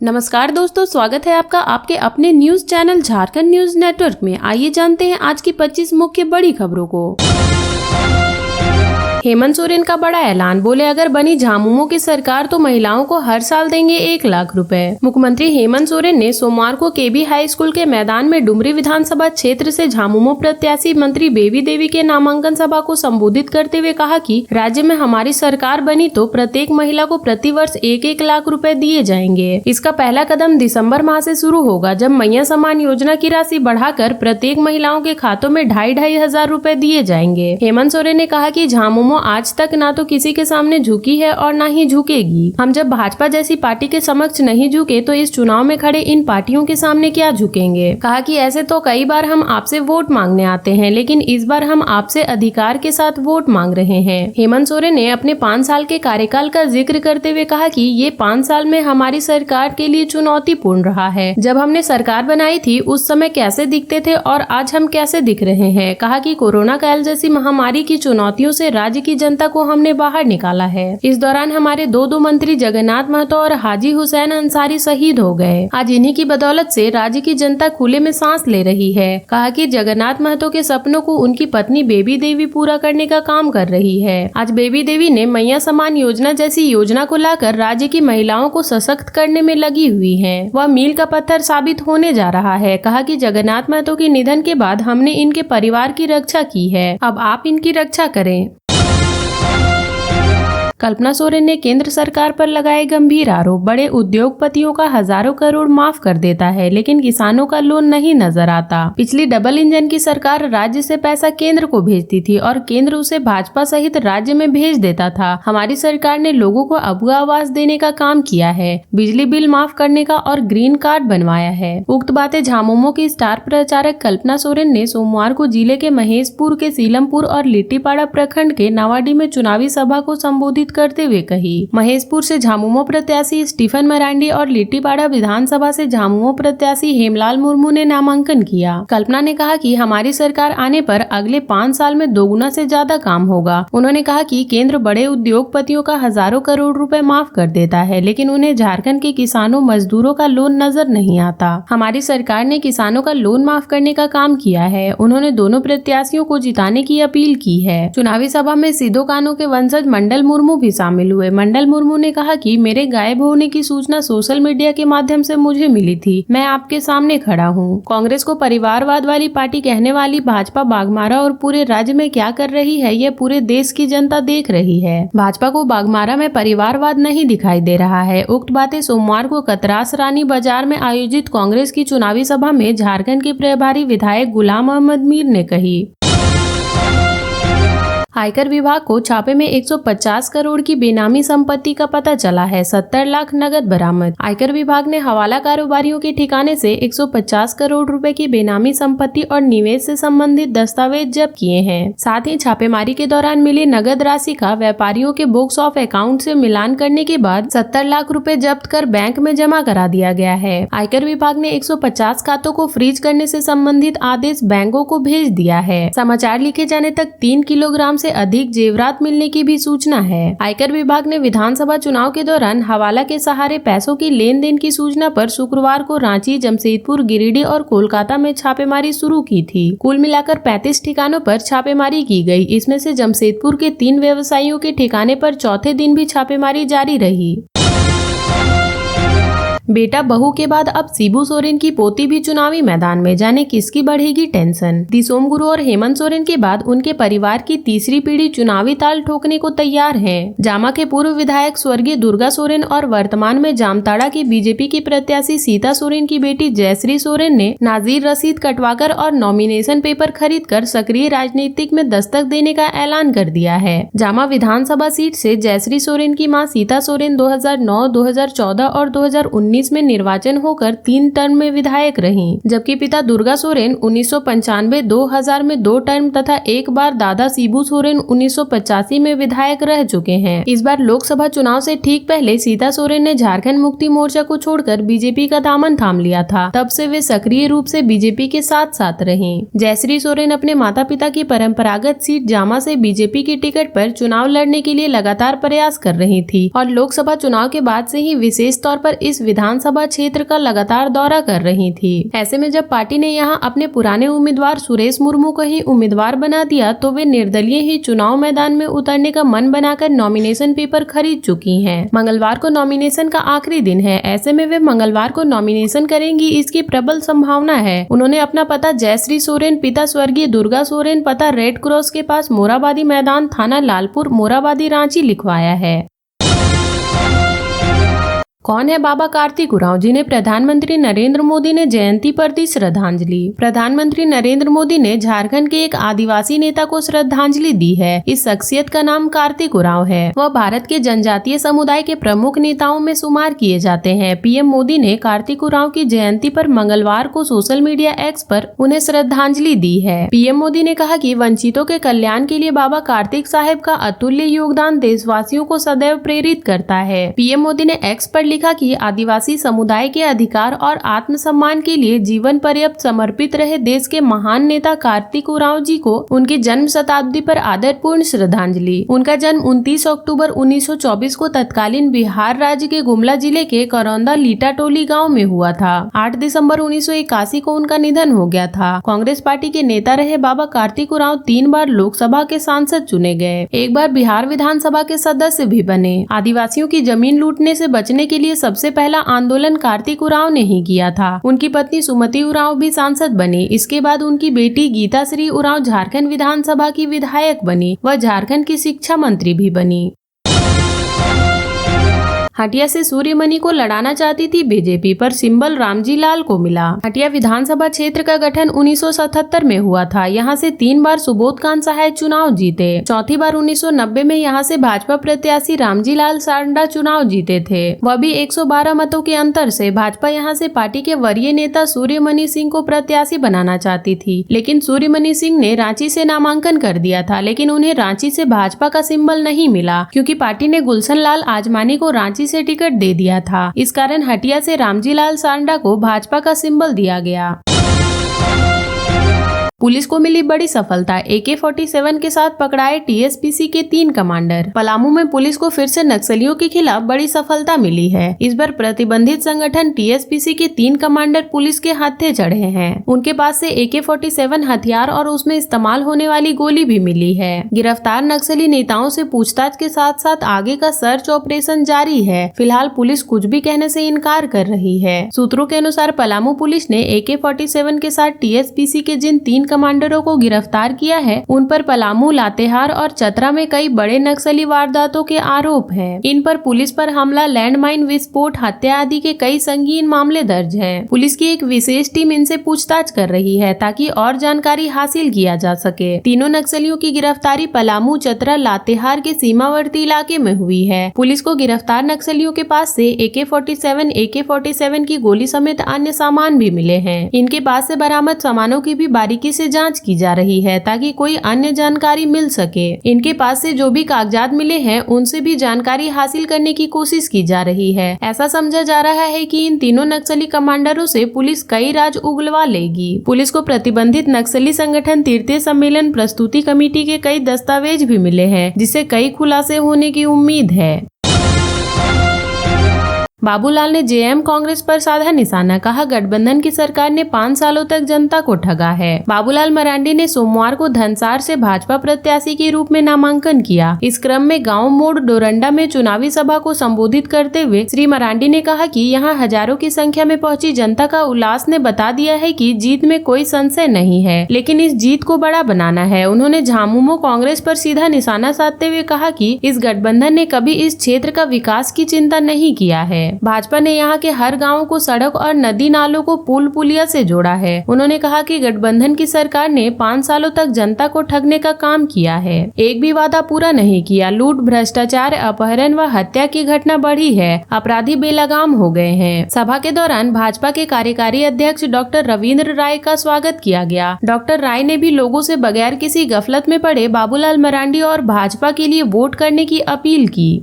नमस्कार दोस्तों, स्वागत है आपका आपके अपने news channel Jharkhand news network में। आइए जानते हैं आज की 25 मुख्य बड़ी खबरों को। हेमंत सोरेन का बड़ा ऐलान, बोले अगर बनी झामुमो की सरकार तो महिलाओं को हर साल देंगे 1 लाख रुपए। मुख्यमंत्री हेमंत सोरेन ने सोमवार को केबी हाई स्कूल के मैदान में डुमरी विधानसभा क्षेत्र से झामुमो प्रत्याशी मंत्री बेबी देवी के नामांकन सभा को संबोधित करते हुए कहा कि राज्य में हमारी सरकार बनी तो प्रत्येक महिला को प्रति वर्ष 1-1 लाख रुपए दिए जाएंगे। इसका पहला कदम दिसंबर माह से शुरू होगा, जब मैया सम्मान योजना की राशि बढ़ाकर प्रत्येक महिलाओं के खातों में 2,500 हजार रुपए दिए जाएंगे। हेमंत सोरेन ने कहा कि झामुमो आज तक ना तो किसी के सामने झुकी है और ना ही झुकेगी। हम जब भाजपा जैसी पार्टी के समक्ष नहीं झुके तो इस चुनाव में खड़े इन पार्टियों के सामने क्या झुकेंगे। कहा कि ऐसे तो कई बार हम आपसे वोट मांगने आते हैं, लेकिन इस बार हम आपसे अधिकार के साथ वोट मांग रहे हैं। हेमंत सोरेन ने अपने 5 साल के कार्यकाल का जिक्र करते हुए कहा कि ये 5 साल में हमारी सरकार के लिए चुनौतीपूर्ण रहा है। जब हमने सरकार बनाई थी उस समय कैसे दिखते थे और आज हम कैसे दिख रहे हैं। कहा कि कोरोना काल जैसी महामारी की चुनौतियों से राज्य की जनता को हमने बाहर निकाला है। इस दौरान हमारे दो मंत्री जगन्नाथ महतो और हाजी हुसैन अंसारी शहीद हो गए। आज इन्हीं की बदौलत से राज्य की जनता खुले में सांस ले रही है। कहा कि जगन्नाथ महतो के सपनों को उनकी पत्नी बेबी देवी पूरा करने का काम कर रही है। आज बेबी देवी ने मैया सम्मान योजना जैसी योजना को लाकर राज्य की महिलाओं को सशक्त करने में लगी हुई है। वह मील का पत्थर साबित होने जा रहा है। कहा कि जगन्नाथ महतो के निधन के बाद हमने इनके परिवार की रक्षा की है, अब आप इनकी रक्षा करें। कल्पना सोरेन ने केंद्र सरकार पर लगाए गंभीर आरोप। बड़े उद्योगपतियों का हजारों करोड़ माफ कर देता है, लेकिन किसानों का लोन नहीं नजर आता। पिछली डबल इंजन की सरकार राज्य से पैसा केंद्र को भेजती थी और केंद्र उसे भाजपा सहित राज्य में भेज देता था। हमारी सरकार ने लोगों को अबुआ आवास देने का काम किया है, बिजली बिल माफ करने का और ग्रीन कार्ड बनवाया है। उक्त बातें झामुमो की स्टार प्रचारक कल्पना सोरेन ने सोमवार को जिले के महेशपुर के सीलमपुर और लिट्टीपाड़ा प्रखंड के नावाडी में चुनावी सभा को संबोधित करते हुए कही। महेशपुर से झामुमो प्रत्याशी स्टीफन मरांडी और लिट्टीपाड़ा विधानसभा से झामुमो प्रत्याशी हेमलाल मुर्मू ने नामांकन किया। कल्पना ने कहा कि हमारी सरकार आने पर अगले 5 साल में 2 गुना से ज्यादा काम होगा। उन्होंने कहा कि केंद्र बड़े उद्योगपतियों का हजारों करोड़ रुपए माफ कर देता है, लेकिन उन्हें झारखंड के किसानों मजदूरों का लोन नजर नहीं आता। हमारी सरकार ने किसानों का लोन माफ करने का काम किया है। उन्होंने दोनों प्रत्याशियों को जिताने की अपील की है। चुनावी सभा में सिदो कान्हू के वंशज मंडल मुर्मू भी शामिल हुए। मंडल मुर्मू ने कहा कि मेरे गायब होने की सूचना सोशल मीडिया के माध्यम से मुझे मिली थी। मैं आपके सामने खड़ा हूँ। कांग्रेस को परिवारवाद वाली पार्टी कहने वाली भाजपा बाघमारा और पूरे राज्य में क्या कर रही है, यह पूरे देश की जनता देख रही है। भाजपा को बाघमारा में परिवारवाद नहीं दिखाई दे रहा है। उक्त बातें सोमवार को कतरास रानी बाजार में आयोजित कांग्रेस की चुनावी सभा में झारखंड के प्रभारी विधायक गुलाम अहमद मीर ने कही। आयकर विभाग को छापे में 150 करोड़ की बेनामी संपत्ति का पता चला है। 70 लाख नगद बरामद। आयकर विभाग ने हवाला कारोबारियों के ठिकाने से 150 करोड़ रुपए की बेनामी संपत्ति और निवेश से संबंधित दस्तावेज जब्त किए हैं। साथ ही छापेमारी के दौरान मिली नगद राशि का व्यापारियों के बुक्स ऑफ अकाउंट से मिलान करने के बाद 70 लाख रुपए जब्त कर बैंक में जमा करा दिया गया है। आयकर विभाग ने 150 खातों को फ्रीज करने से संबंधित आदेश बैंकों को भेज दिया है। समाचार लिखे जाने तक 3 किलोग्राम से अधिक जेवरात मिलने की भी सूचना है। आयकर विभाग ने विधानसभा चुनाव के दौरान हवाला के सहारे पैसों की लेन देन की सूचना पर शुक्रवार को रांची, जमशेदपुर, गिरिडीह और कोलकाता में छापेमारी शुरू की थी। कुल मिलाकर 35 ठिकानों पर छापेमारी की गई। इसमें से जमशेदपुर के 3 व्यवसायियों के ठिकाने पर चौथे दिन भी छापेमारी जारी रही। बेटा बहू के बाद अब शिबू सोरेन की पोती भी चुनावी मैदान में, जाने किसकी बढ़ेगी टेंशन। दिसोम गुरु और हेमंत सोरेन के बाद उनके परिवार की तीसरी पीढ़ी चुनावी ताल ठोकने को तैयार है। जामा के पूर्व विधायक स्वर्गीय दुर्गा सोरेन और वर्तमान में जामताड़ा की बीजेपी की प्रत्याशी सीता सोरेन की बेटी जयश्री सोरेन ने नाजीर रसीद कटवाकर और नॉमिनेशन पेपर खरीद कर सक्रिय राजनीतिक में दस्तक देने का ऐलान कर दिया है। जामा विधानसभा सीट से जयश्री सोरेन की मां सीता सोरेन 2009, 2014 और 2019 में निर्वाचन होकर 3 टर्म में विधायक रहीं, जबकि पिता दुर्गा सोरेन 1995, 2000 में 2 टर्म तथा एक बार दादा शिबू सोरेन 1985 में विधायक रह चुके हैं। इस बार लोकसभा चुनाव से ठीक पहले सीता सोरेन ने झारखंड मुक्ति मोर्चा को छोड़कर बीजेपी का दामन थाम लिया था। तब से वे सक्रिय रूप से बीजेपी के साथ रहीं। जयश्री सोरेन अपने माता पिता की परंपरागत सीट जामा से बीजेपी की टिकट पर चुनाव लड़ने के लिए लगातार प्रयास कर रही थी और लोकसभा चुनाव के बाद से ही विशेष तौर पर इस विधान विधानसभा क्षेत्र का लगातार दौरा कर रही थी। ऐसे में जब पार्टी ने यहां अपने पुराने उम्मीदवार सुरेश मुर्मू को ही उम्मीदवार बना दिया तो वे निर्दलीय ही चुनाव मैदान में उतरने का मन बनाकर नॉमिनेशन पेपर खरीद चुकी हैं। मंगलवार को नॉमिनेशन का आखिरी दिन है। ऐसे में वे मंगलवार को नॉमिनेशन करेंगी, इसकी प्रबल संभावना है। उन्होंने अपना पता जयश्री सोरेन, पिता स्वर्गीय दुर्गा सोरेन, पता रेड क्रॉस के पास मोराबादी मैदान, थाना लालपुर, मोराबादी, रांची लिखवाया है। कौन है बाबा कार्तिक उरांव, जिन्हें प्रधानमंत्री नरेंद्र मोदी ने जयंती पर दी श्रद्धांजलि। प्रधानमंत्री नरेंद्र मोदी ने झारखंड के एक आदिवासी नेता को श्रद्धांजलि दी है। इस शख्सियत का नाम कार्तिक उरांव है। वह भारत के जनजातीय समुदाय के प्रमुख नेताओं में शुमार किए जाते हैं। पीएम मोदी ने कार्तिक उरांव की जयंती पर मंगलवार को सोशल मीडिया एक्स पर उन्हें श्रद्धांजलि दी है। पीएम मोदी ने कहा कि वंचितों के कल्याण के लिए बाबा कार्तिक साहब का अतुल्य योगदान देशवासियों को सदैव प्रेरित करता है। पीएम मोदी ने एक्स पर लिखा कि आदिवासी समुदाय के अधिकार और आत्मसम्मान के लिए जीवन पर्यंत समर्पित रहे देश के महान नेता कार्तिक उरांव जी को उनकी जन्म शताब्दी पर आदरपूर्ण श्रद्धांजलि। उनका जन्म 29 अक्टूबर 1924 को तत्कालीन बिहार राज्य के गुमला जिले के करौंदा लीटाटोली गांव में हुआ था। 8 दिसंबर 1981 को उनका निधन हो गया था। कांग्रेस पार्टी के नेता रहे बाबा कार्तिक उरांव 3 बार लोकसभा के सांसद चुने गए, एक बार बिहार विधानसभा के सदस्य भी बने। आदिवासियों की जमीन लूटने से बचने के लिए सबसे पहला आंदोलन कार्तिक उरांव ने ही किया था। उनकी पत्नी सुमति उरांव भी सांसद बनी। इसके बाद उनकी बेटी गीताश्री उरांव झारखंड विधानसभा की विधायक बनी। वह झारखंड की शिक्षा मंत्री भी बनी। हटिया से सूर्यमणि को लड़ाना चाहती थी बीजेपी, पर सिंबल रामजी लाल को मिला। हटिया विधानसभा क्षेत्र का गठन 1977 में हुआ था। यहां से 3 बार सुबोध कांत सहाय चुनाव जीते। चौथी बार 1990 में यहां से भाजपा प्रत्याशी रामजी लाल सांडा चुनाव जीते थे, वह भी 112 मतों के अंतर से। भाजपा यहां से पार्टी के वरीय नेता सूर्यमणि सिंह को प्रत्याशी बनाना चाहती थी, लेकिन सूर्यमणि सिंह ने रांची से नामांकन कर दिया था। लेकिन उन्हें रांची से भाजपा का सिंबल नहीं मिला, क्योंकि पार्टी ने गुलशन लाल आजमानी को रांची से टिकट दे दिया था। इस कारण हटिया से रामजी लाल सांडा को भाजपा का सिंबल दिया गया। पुलिस को मिली बड़ी सफलता, AK-47 के साथ पकड़ाए TSPC के 3 कमांडर। पलामू में पुलिस को फिर से नक्सलियों के खिलाफ बड़ी सफलता मिली है। इस बार प्रतिबंधित संगठन TSPC के 3 कमांडर पुलिस के हत्थे चढ़े हैं। उनके पास से AK-47 हथियार और उसमें इस्तेमाल होने वाली गोली भी मिली है। गिरफ्तार नक्सली नेताओं से पूछताछ के साथ साथ आगे का सर्च ऑपरेशन जारी है। फिलहाल पुलिस कुछ भी कहने से इनकार कर रही है। सूत्रों के अनुसार पलामू पुलिस ने AK-47 के साथ TSPC के जिन 3 कमांडरों को गिरफ्तार किया है, उन पर पलामू, लातेहार और चतरा में कई बड़े नक्सली वारदातों के आरोप हैं। इन पर पुलिस पर हमला, लैंडमाइन विस्फोट, हत्या आदि के कई संगीन मामले दर्ज हैं। पुलिस की एक विशेष टीम इनसे पूछताछ कर रही है ताकि और जानकारी हासिल किया जा सके। तीनों नक्सलियों की गिरफ्तारी पलामू, चतरा, लातेहार के सीमावर्ती इलाके में हुई है। पुलिस को गिरफ्तार नक्सलियों के पास से AK-47 की गोली समेत अन्य सामान भी मिले हैं। इनके पास से बरामद सामानों की भी बारीकी से जांच की जा रही है ताकि कोई अन्य जानकारी मिल सके। इनके पास से जो भी कागजात मिले हैं उनसे भी जानकारी हासिल करने की कोशिश की जा रही है। ऐसा समझा जा रहा है कि इन तीनों नक्सली कमांडरों से पुलिस कई राज उगलवा लेगी। पुलिस को प्रतिबंधित नक्सली संगठन तृतीय सम्मेलन प्रस्तुति कमेटी के कई दस्तावेज भी मिले हैं, जिससे कई खुलासे होने की उम्मीद है। बाबूलाल ने जेएम कांग्रेस पर साधा निशाना, कहा गठबंधन की सरकार ने 5 सालों तक जनता को ठगा है। बाबूलाल मरांडी ने सोमवार को धनसार से भाजपा प्रत्याशी के रूप में नामांकन किया। इस क्रम में गांव मोड़ डोरंडा में चुनावी सभा को संबोधित करते हुए श्री मरांडी ने कहा कि यहां हजारों की संख्या में पहुंची जनता का उल्लास ने बता दिया है कि जीत में कोई संशय नहीं है, लेकिन इस जीत को बड़ा बनाना है। उन्होंने झामुमो कांग्रेस पर सीधा निशाना साधते हुए कहा कि इस गठबंधन ने कभी इस क्षेत्र का विकास की चिंता नहीं किया है। भाजपा ने यहाँ के हर गांव को सड़क और नदी नालों को पुल पुलिया से जोड़ा है। उन्होंने कहा कि गठबंधन की सरकार ने 5 सालों तक जनता को ठगने का काम किया है, एक भी वादा पूरा नहीं किया। लूट, भ्रष्टाचार, अपहरण व हत्या की घटना बढ़ी है, अपराधी बेलगाम हो गए हैं। सभा के दौरान भाजपा के कार्यकारी अध्यक्ष डॉक्टर रविंद्र राय का स्वागत किया गया। डॉक्टर राय ने भी लोगों से बगैर किसी गफलत में पड़े बाबूलाल मरांडी और भाजपा के लिए वोट करने की अपील की।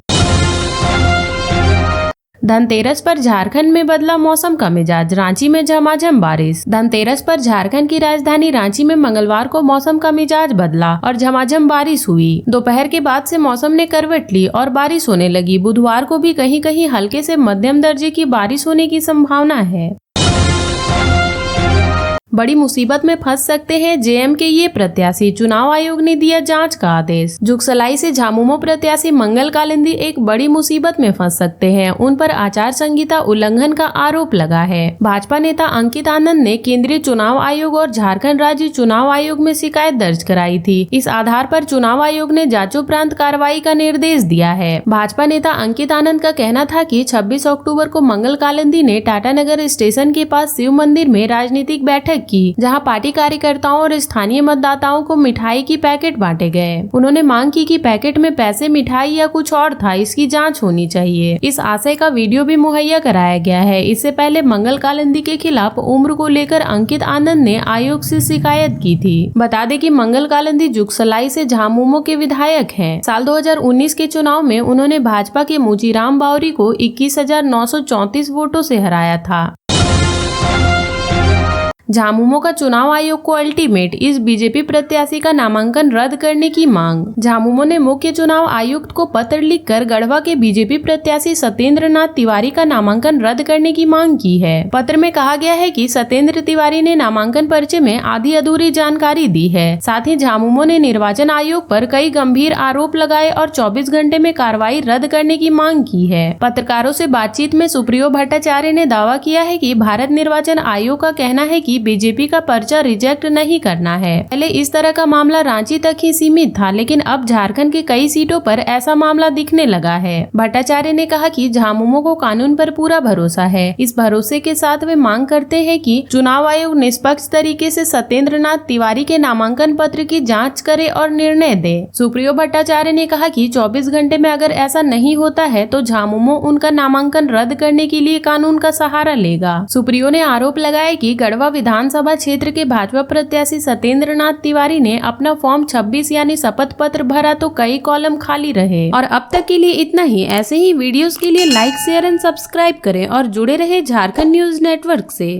धनतेरस पर झारखंड में बदला मौसम का मिजाज, रांची में झमाझम बारिश। धनतेरस पर झारखंड की राजधानी रांची में मंगलवार को मौसम का मिजाज बदला और झमाझम बारिश हुई। दोपहर के बाद से मौसम ने करवट ली और बारिश होने लगी। बुधवार को भी कहीं कहीं हल्के से मध्यम दर्जे की बारिश होने की संभावना है। बड़ी मुसीबत में फंस सकते हैं जेएम के ये प्रत्याशी, चुनाव आयोग ने दिया जांच का आदेश। जुगसलाई से झामुमो प्रत्याशी मंगल कालिंदी एक बड़ी मुसीबत में फंस सकते हैं। उन पर आचार संहिता उल्लंघन का आरोप लगा है। भाजपा नेता अंकित आनंद ने केंद्रीय चुनाव आयोग और झारखंड राज्य चुनाव आयोग में शिकायत दर्ज कराई थी। इस आधार पर चुनाव आयोग ने जांचोपरांत कार्रवाई का निर्देश दिया है। भाजपा नेता अंकित आनंद का कहना था कि 26 अक्टूबर को मंगल कालिंदी ने टाटानगर स्टेशन के पास शिव मंदिर में राजनीतिक बैठक की, जहां पार्टी कार्यकर्ताओं और स्थानीय मतदाताओं को मिठाई की पैकेट बांटे गए। उन्होंने मांग की कि पैकेट में पैसे, मिठाई या कुछ और था, इसकी जांच होनी चाहिए। इस आशय का वीडियो भी मुहैया कराया गया है। इससे पहले मंगल कालिंदी के खिलाफ उम्र को लेकर अंकित आनंद ने आयोग से शिकायत की थी। बता दें कि मंगल कालिंदी जुगसलाई से झामुमो के विधायक हैं। साल 2019 के चुनाव में उन्होंने भाजपा के मुजीराम बावरी को 21,934 वोटों से हराया था। झामुमो का चुनाव आयोग को अल्टीमेट, इस बीजेपी प्रत्याशी का नामांकन रद्द करने की मांग। झामुमो ने मुख्य चुनाव आयुक्त को पत्र लिखकर गढ़वा के बीजेपी प्रत्याशी सत्येंद्र नाथ तिवारी का नामांकन रद्द करने की मांग की है। पत्र में कहा गया है कि सत्येंद्र तिवारी ने नामांकन पर्चे में आधी अधूरी जानकारी दी है। साथ ही झामुमो ने निर्वाचन आयोग पर कई गंभीर आरोप लगाए और 24 घंटे में कार्रवाई रद्द करने की मांग की है। पत्रकारों से बातचीत में सुप्रियो भट्टाचार्य ने दावा किया है कि भारत निर्वाचन आयोग का कहना है कि बीजेपी का पर्चा रिजेक्ट नहीं करना है। पहले इस तरह का मामला रांची तक ही सीमित था, लेकिन अब झारखंड के कई सीटों पर ऐसा मामला दिखने लगा है। भट्टाचार्य ने कहा कि झामुमो को कानून पर पूरा भरोसा है। इस भरोसे के साथ वे मांग करते हैं कि चुनाव आयोग निष्पक्ष तरीके से सत्येंद्र नाथ तिवारी के नामांकन पत्र की जाँच करे और निर्णय दे। सुप्रियो भट्टाचार्य ने कहा कि 24 घंटे में अगर ऐसा नहीं होता है तो झामुमो उनका नामांकन रद्द करने के लिए कानून का सहारा लेगा। सुप्रियो ने आरोप लगाया कि गढ़वा विधानसभा क्षेत्र के भाजपा प्रत्याशी सत्येंद्र नाथ तिवारी ने अपना फॉर्म 26 यानी शपथ पत्र भरा तो कई कॉलम खाली रहे। और अब तक के लिए इतना ही। ऐसे ही वीडियोस के लिए लाइक, शेयर एंड सब्सक्राइब करें और जुड़े रहे झारखंड न्यूज नेटवर्क से।